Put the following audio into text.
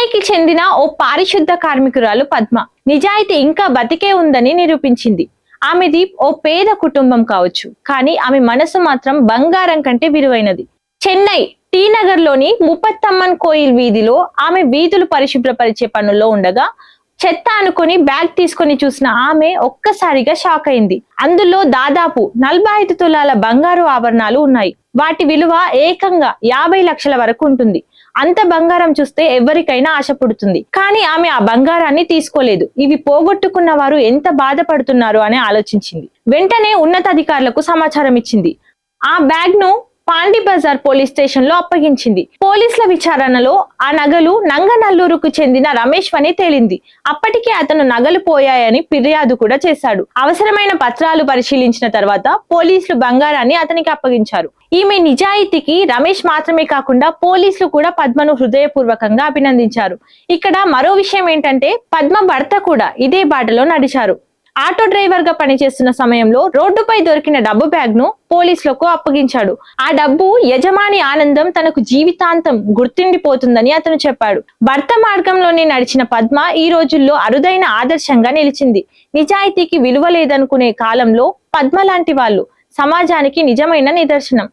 చెన్నైకి చెందిన ఓ పారిశుద్ధ కార్మికురాలు పద్మ నిజాయితీ ఇంకా బతికే ఉందని నిరూపించింది. ఆమెది ఓ పేద కుటుంబం కావచ్చు, కానీ ఆమె మనసు మాత్రం బంగారం కంటే విలువైనది. చెన్నై టీ నగర్ లోని ముపత్తమ్మన్ కోయిల్ వీధిలో ఆమె వీధులు పరిశుభ్రపరిచే పనుల్లో ఉండగా చెత్త అనుకుని బ్యాగ్ తీసుకొని చూసిన ఆమె ఒక్కసారిగా షాక్ అయింది. అందులో దాదాపు 45 తులాల బంగారు ఆభరణాలు ఉన్నాయి. వాటి విలువ ఏకంగా 50 లక్షల వరకు ఉంటుంది. అంత బంగారం చూస్తే ఎవరికైనా ఆశ పుడుతుంది. కానీ ఆమె ఆ బంగారాన్ని తీసుకోలేదు. ఇవి పోగొట్టుకున్న వారు ఎంత బాధపడుతున్నారు అని ఆలోచించింది. వెంటనే ఉన్నతాధికారులకు సమాచారం ఇచ్చింది. ఆ బ్యాగ్ ను పాండి బజార్ పోలీస్ స్టేషన్ లో అప్పగించింది. పోలీసుల విచారణలో ఆ నగలు నంగనల్లూరుకు చెందిన రమేష్ అని తేలింది. అప్పటికే అతను నగలు పోయాయని ఫిర్యాదు కూడా చేశాడు. అవసరమైన పత్రాలు పరిశీలించిన తర్వాత పోలీసులు బంగారాన్ని అతనికి అప్పగించారు. ఈమె నిజాయితీకి రమేష్ మాత్రమే కాకుండా పోలీసులు కూడా పద్మను హృదయపూర్వకంగా అభినందించారు. ఇక్కడ మరో విషయం ఏంటంటే పద్మ భర్త కూడా ఇదే బాటలో నడిచారు. ఆటో డ్రైవర్ గా పనిచేస్తున్న సమయంలో రోడ్డుపై దొరికిన డబ్బు బ్యాగ్ ను పోలీసులకు అప్పగించాడు. ఆ డబ్బు యజమాని ఆనందం తనకు జీవితాంతం గుర్తుండిపోతుందని అతను చెప్పాడు. భర్త మార్గంలోనే నడిచిన పద్మ ఈ రోజుల్లో అరుదైన ఆదర్శంగా నిలిచింది. నిజాయితీకి విలువ లేదనుకునే కాలంలో పద్మ లాంటి వాళ్ళు సమాజానికి నిజమైన నిదర్శనం.